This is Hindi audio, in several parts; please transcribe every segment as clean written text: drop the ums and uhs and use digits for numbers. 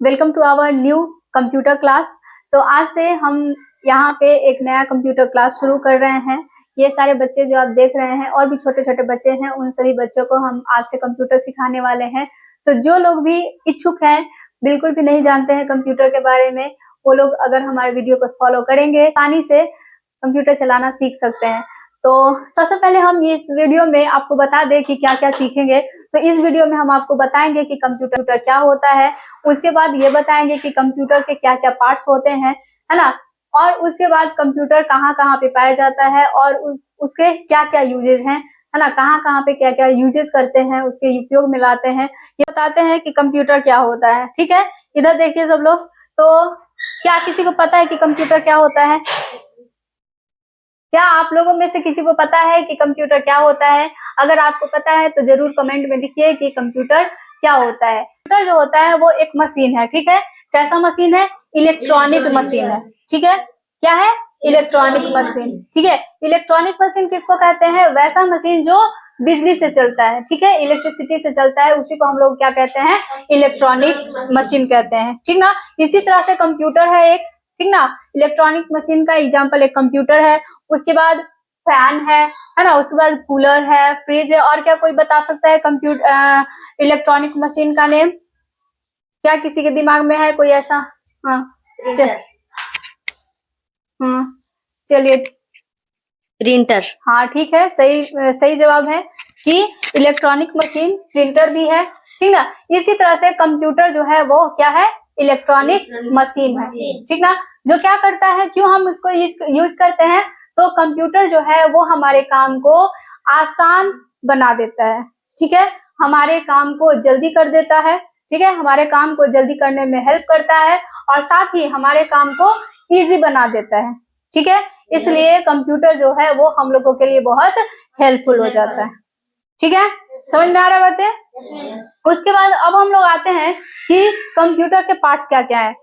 Welcome to our new computer class. तो आज से हम यहाँ पे एक नया कंप्यूटर क्लास शुरू कर रहे हैं। ये सारे बच्चे जो आप देख रहे हैं और भी छोटे छोटे बच्चे हैं, उन सभी बच्चों को हम आज से कंप्यूटर सिखाने वाले हैं। तो जो लोग भी इच्छुक हैं, बिल्कुल भी नहीं जानते हैं कंप्यूटर के बारे में, वो लोग अगर हमारे वीडियो को फॉलो करेंगे आसानी से कंप्यूटर चलाना सीख सकते हैं। तो सबसे पहले हम इस वीडियो में आपको बता दें कि क्या क्या सीखेंगे। तो इस वीडियो में हम आपको बताएंगे कि कंप्यूटर क्या होता है, उसके बाद ये बताएंगे कि कंप्यूटर के क्या क्या पार्ट्स होते हैं, है ना, और उसके बाद कंप्यूटर कहाँ कहाँ पे पाया जाता है और उसके क्या क्या यूजेस हैं, है ना, कहाँ कहाँ पे क्या क्या यूजेस करते हैं, उसके उपयोग में लाते हैं, ये बताते हैं कि कंप्यूटर क्या होता है। ठीक है, इधर देखिए सब लोग। तो क्या किसी को पता है कि कंप्यूटर क्या होता है? क्या आप लोगों में से किसी को पता है कि कंप्यूटर क्या होता है? अगर आपको पता है तो जरूर कमेंट में लिखिए कि कंप्यूटर क्या होता है। कंप्यूटर जो होता है वो एक मशीन है। ठीक है, कैसा मशीन है? इलेक्ट्रॉनिक मशीन है। ठीक है, क्या है? Electronic machine. ठीक है, इलेक्ट्रॉनिक मशीन किसको कहते हैं? वैसा मशीन जो बिजली से चलता है। ठीक है, इलेक्ट्रिसिटी से चलता है, उसी को हम लोग क्या कहते हैं? इलेक्ट्रॉनिक मशीन कहते हैं। ठीक ना, इसी तरह से कंप्यूटर है एक। ठीक ना, इलेक्ट्रॉनिक मशीन का एग्जाम्पल एक कंप्यूटर है, उसके बाद फैन है ना, उसके बाद कूलर है, फ्रिज है। और क्या कोई बता सकता है कंप्यूटर इलेक्ट्रॉनिक मशीन का नेम? क्या किसी के दिमाग में है कोई ऐसा? हाँ चलिए, प्रिंटर। हाँ ठीक है, सही जवाब है कि इलेक्ट्रॉनिक मशीन प्रिंटर भी है। ठीक ना, इसी तरह से कंप्यूटर जो है वो क्या है? इलेक्ट्रॉनिक मशीन है। ठीक ना, जो क्या करता है, क्यों हम उसको यूज करते हैं? तो कंप्यूटर जो है वो हमारे काम को आसान बना देता है। ठीक है, हमारे काम को जल्दी कर देता है। ठीक है, हमारे काम को जल्दी करने में हेल्प करता है और साथ ही हमारे काम को इजी बना देता है। ठीक है, इसलिए कंप्यूटर जो है वो हम लोगों के लिए बहुत हेल्पफुल हो जाता है। ठीक है, समझ में आ रहा बात है? उसके बाद अब हम लोग आते हैं कि कंप्यूटर के पार्ट्स क्या क्या है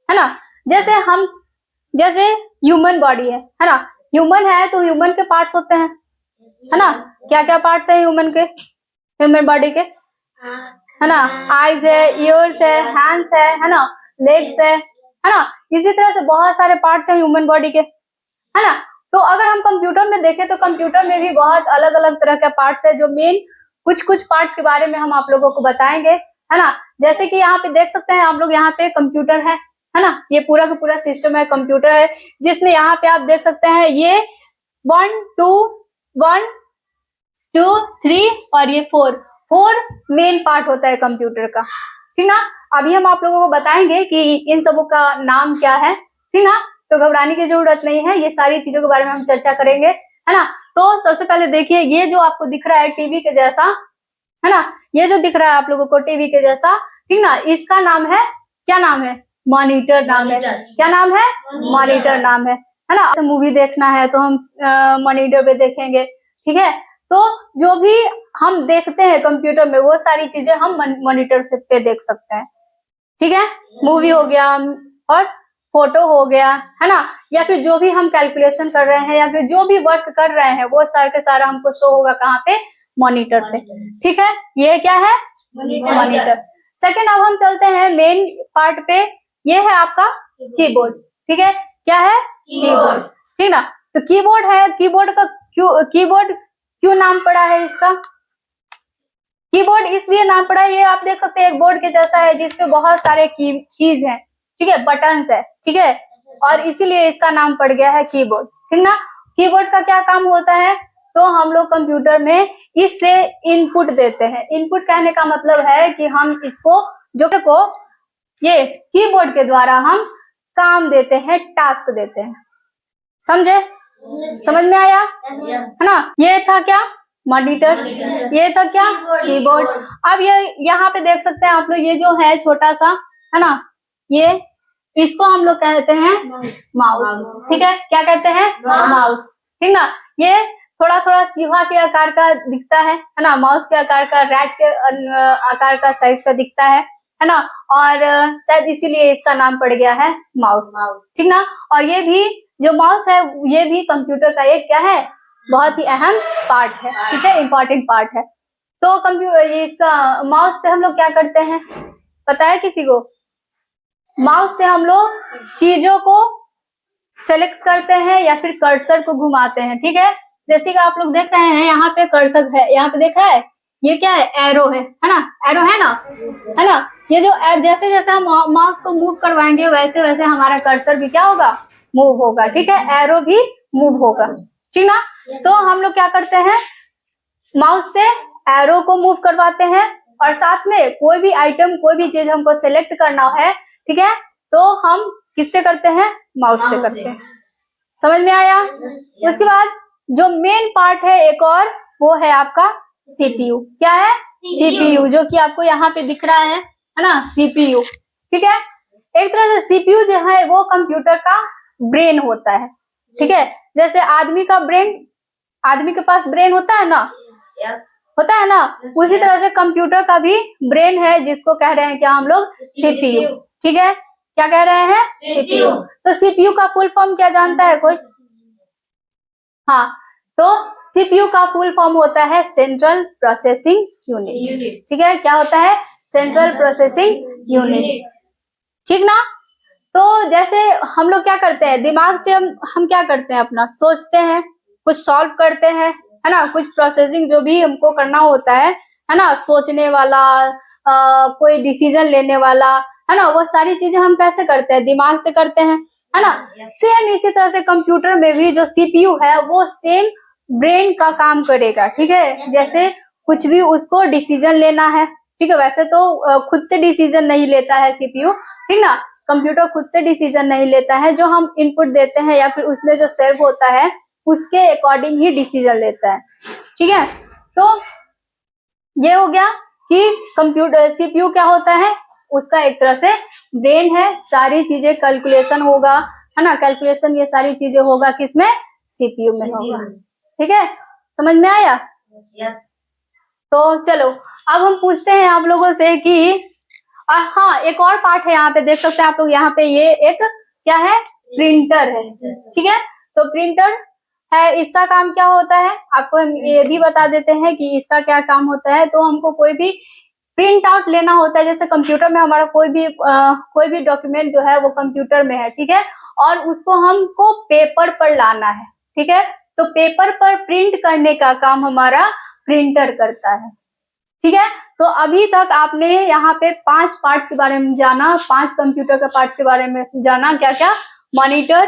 ना। जैसे ह्यूमन बॉडी है ना, ह्यूमन है तो ह्यूमन के पार्ट्स होते हैं, है ना। क्या क्या पार्ट्स है ह्यूमन के, ह्यूमन बॉडी के? है ना, आईज है, ईयर्स है, हैंड्स है ना, लेग्स है ना। इसी तरह से बहुत सारे पार्ट्स है ह्यूमन बॉडी के, है ना। तो अगर हम कंप्यूटर में देखें तो कंप्यूटर में भी बहुत अलग अलग तरह के पार्ट्स है, जो मेन कुछ कुछ पार्ट्स के बारे में हम आप लोगों को बताएंगे, है ना। जैसे कि यहाँ पे देख सकते हैं आप लोग, यहाँ पे कंप्यूटर है ना, ये पूरा का पूरा सिस्टम है, कंप्यूटर है, जिसमें यहाँ पे आप देख सकते हैं ये 1 2 3 और ये 4 मेन पार्ट होता है कंप्यूटर का। ठीक ना, अभी हम आप लोगों को बताएंगे कि इन सबों का नाम क्या है। ठीक ना, तो घबराने की जरूरत नहीं है, ये सारी चीजों के बारे में हम चर्चा करेंगे, है ना। तो सबसे पहले देखिए, ये जो आपको दिख रहा है टीवी के जैसा, है ना, ये जो दिख रहा है आप लोगों को टीवी के जैसा, ठीक ना, इसका नाम है, क्या नाम है? मॉनिटर नाम है। क्या नाम है? मॉनिटर नाम है ना। मूवी देखना है तो हम मॉनिटर पे देखेंगे। ठीक है, तो जो भी हम देखते हैं कंप्यूटर में वो सारी चीजें हम मॉनिटर से पे देख सकते हैं। ठीक है, मूवी हो गया और फोटो हो गया, है ना, या फिर जो भी हम कैलकुलेशन कर रहे हैं या फिर जो भी वर्क कर रहे हैं वो सारा के सारा हमको शो होगा कहाँ पे? मॉनिटर पे। ठीक है, ये क्या है? मॉनिटर। सेकंड, अब हम चलते हैं मेन पार्ट पे, ये है आपका कीबोर्ड। ठीक है, क्या है? कीबोर्ड। ठीक ना, तो कीबोर्ड है, कीबोर्ड का क्यों नाम पड़ा है इसका? कीबोर्ड इसलिए नाम पड़ा है, ये आप देख सकते हैं एक बोर्ड के जैसा है जिसपे बहुत सारे कीज हैं, ठीक है, बटन्स है, ठीक है, और इसीलिए इसका नाम पड़ गया है कीबोर्ड। ठीक ना, कीबोर्ड का क्या काम होता है? तो हम लोग कंप्यूटर में इससे इनपुट देते हैं। इनपुट कहने का मतलब है कि हम इसको ये कीबोर्ड के द्वारा हम काम देते हैं, टास्क देते हैं। समझे? समझ में आया? है ना, ये था क्या? मॉनिटर। ये था क्या? कीबोर्ड। अब ये यहाँ पे देख सकते हैं आप लोग, ये जो है छोटा सा, है ना, ये इसको हम लोग कहते हैं माउस। ठीक है, क्या कहते हैं? माउस। ठीक ना, ये थोड़ा थोड़ा चूहा के आकार का दिखता है ना, माउस के आकार का, रैट के आकार का, साइज का दिखता है ना, और शायद इसीलिए इसका नाम पड़ गया है माउस। ठीक ना, और ये भी जो माउस है ये भी कंप्यूटर का एक क्या है? बहुत ही अहम पार्ट है। ठीक है, इंपॉर्टेंट पार्ट है। तो कंप्यूटर, ये इसका माउस से हम लोग क्या करते हैं, पता है किसी को? माउस से हम लोग चीजों को सेलेक्ट करते हैं या फिर कर्सर को घुमाते हैं, ठीक है। जैसे कि आप लोग देख रहे हैं यहाँ पे कर्सर है, यहाँ पे देख रहा है, ये क्या है, एरो है ना, एरो है ना, है ना। ये जो जैसे जैसे हम माउस को मूव करवाएंगे वैसे वैसे हमारा कर्सर भी क्या होगा, मूव होगा, ठीक है, एरो भी मूव होगा, ठीक ना। तो हम लोग क्या करते हैं, माउस से एरो को मूव करवाते हैं और साथ में कोई भी आइटम, कोई भी चीज हमको सेलेक्ट करना है, ठीक है, तो हम किससे करते हैं, माउस से करते हैं। समझ में आया। उसके बाद जो मेन पार्ट है एक और, वो है आपका सीपीयू। क्या है, सीपीयू, जो कि आपको यहाँ पे दिख रहा है ना, सीपीयू, ठीक है। एक तरह से सीपीयू जो है वो कंप्यूटर का ब्रेन होता है, ठीक है। जैसे आदमी का ब्रेन, आदमी के पास ब्रेन होता है ना, होता है ना, उसी तरह से कंप्यूटर का भी ब्रेन है, जिसको कह रहे हैं क्या हम लोग, सीपीयू, ठीक है। क्या कह रहे हैं, सीपीयू। तो सीपीयू का फुल फॉर्म क्या जानता है कोई, हाँ, तो सीपीयू का फुल फॉर्म होता है सेंट्रल प्रोसेसिंग यूनिट, ठीक है। क्या होता है, सेंट्रल प्रोसेसिंग यूनिट, ठीक ना। तो जैसे हम लोग क्या करते हैं, दिमाग से हम क्या करते हैं, अपना सोचते हैं, कुछ सॉल्व करते हैं, है ना, कुछ प्रोसेसिंग जो भी हमको करना होता है ना, सोचने वाला, कोई डिसीजन लेने वाला, है ना, वो सारी चीजें हम कैसे करते हैं, दिमाग से करते हैं, है ना। सेम इसी तरह से कंप्यूटर में भी जो सीपीयू है वो सेम ब्रेन का काम करेगा, ठीक है। जैसे कुछ भी उसको डिसीजन लेना है, ठीक है, वैसे तो खुद से डिसीजन नहीं लेता है सीपीयू, ठीक ना, कंप्यूटर खुद से डिसीजन नहीं लेता है, जो हम इनपुट देते हैं या फिर उसमें जो सर्व होता है उसके अकॉर्डिंग ही डिसीजन लेता है, ठीक है। तो ये हो गया कि कंप्यूटर, सीपीयू क्या होता है, उसका एक तरह से ब्रेन है, सारी चीजें कैलकुलेशन होगा, है ना, कैलकुलेशन ये सारी चीजें होगा किसमें, सीपीयू में होगा, ठीक है। समझ में आया, यस। तो चलो अब हम पूछते हैं आप लोगों से कि हाँ, एक और पार्ट है, यहाँ पे देख सकते हैं आप लोग, यहाँ पे ये एक क्या है, प्रिंटर है, ठीक है। तो प्रिंटर है, इसका काम क्या होता है, आपको हम ये भी बता देते हैं कि इसका क्या काम होता है। तो हमको कोई भी प्रिंट आउट लेना होता है, जैसे कंप्यूटर में हमारा कोई भी डॉक्यूमेंट जो है वो कंप्यूटर में है, ठीक है, और उसको हमको पेपर पर लाना है, ठीक है। तो पेपर पर प्रिंट करने का काम हमारा प्रिंटर करता है, ठीक है। तो अभी तक आपने यहाँ पे 5 पार्ट्स के बारे में जाना, 5 कंप्यूटर के पार्ट्स के बारे में जाना, क्या क्या, मॉनिटर,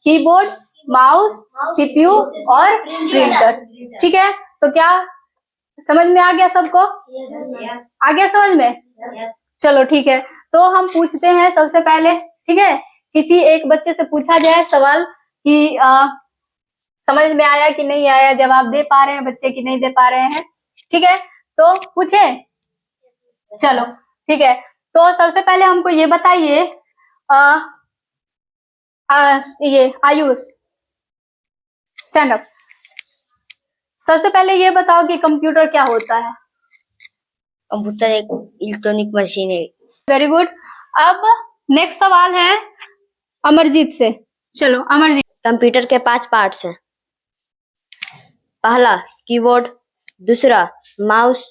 कीबोर्ड, माउस, सीपीयू और प्रिंटर, ठीक है। तो क्या समझ में आ गया सबको, आ गया समझ में, चलो ठीक है। तो हम पूछते हैं सबसे पहले, ठीक है, किसी एक बच्चे से पूछा जाए सवाल कि समझ में आया कि नहीं आया, जवाब दे पा रहे हैं बच्चे कि नहीं दे पा रहे हैं, ठीक है। तो पूछे, चलो ठीक है। तो सबसे पहले हमको ये बताइए, ये आयुष, स्टैंड अप। सबसे पहले ये बताओ कि कंप्यूटर क्या होता है। कंप्यूटर एक इलेक्ट्रॉनिक मशीन है। Very good. अब नेक्स्ट सवाल है अमरजीत से, चलो अमरजीत। कंप्यूटर के 5 पार्ट्स हैं। पहला कीबोर्ड, दूसरा माउस,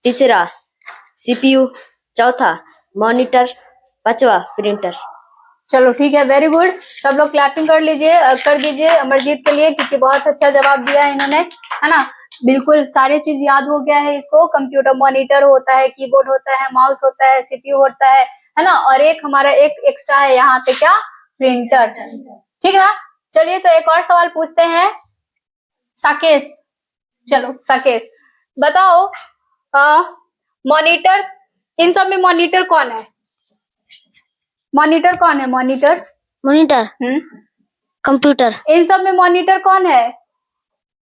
तीसरा सीपीयू, चौथा मॉनिटर, पांचवा प्रिंटर। चलो ठीक है, वेरी गुड। सब लोग क्लैपिंग कर लीजिए, कर दीजिए अमरजीत के लिए, क्योंकि बहुत अच्छा जवाब दिया है इन्होंने, है ना। बिल्कुल सारी चीज याद हो गया है इसको। कंप्यूटर मॉनिटर होता है, कीबोर्ड होता है, माउस होता है, सीपीयू होता है ना, और एक हमारा एक एक्स्ट्रा है यहाँ पे, क्या, प्रिंटर, ठीक है ना। चलिए तो एक और सवाल पूछते हैं साकेश। चलो साकेश बताओ, मॉनिटर, इन सब में मॉनिटर कौन है, मॉनिटर कौन है, मॉनिटर, मॉनिटर कंप्यूटर। इन सब में मॉनिटर कौन है,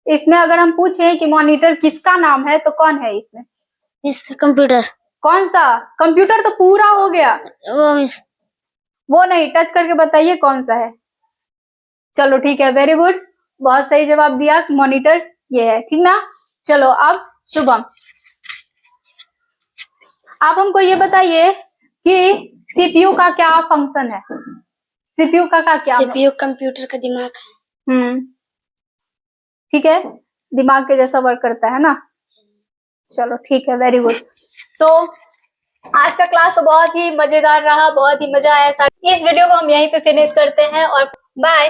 इसमें अगर हम पूछे कि मॉनिटर किसका नाम है तो कौन है इसमें, इस कंप्यूटर। कौन सा, कंप्यूटर तो पूरा हो गया, वो नहीं, टच करके बताइए कौन सा है। चलो ठीक है, वेरी गुड, बहुत सही जवाब दिया, मॉनिटर ये है, ठीक ना। चलो अब शुभम, आप हमको ये बताइए कि सीपीयू का क्या फंक्शन है, सीपीयू का क्या, सीपीयू कंप्यूटर का दिमाग है। ठीक है, दिमाग के जैसा वर्क करता है ना। चलो ठीक है, वेरी गुड। तो आज का क्लास तो बहुत ही मजेदार रहा, बहुत ही मजा आया। इस वीडियो को हम यहीं पे फिनिश करते हैं और बाय।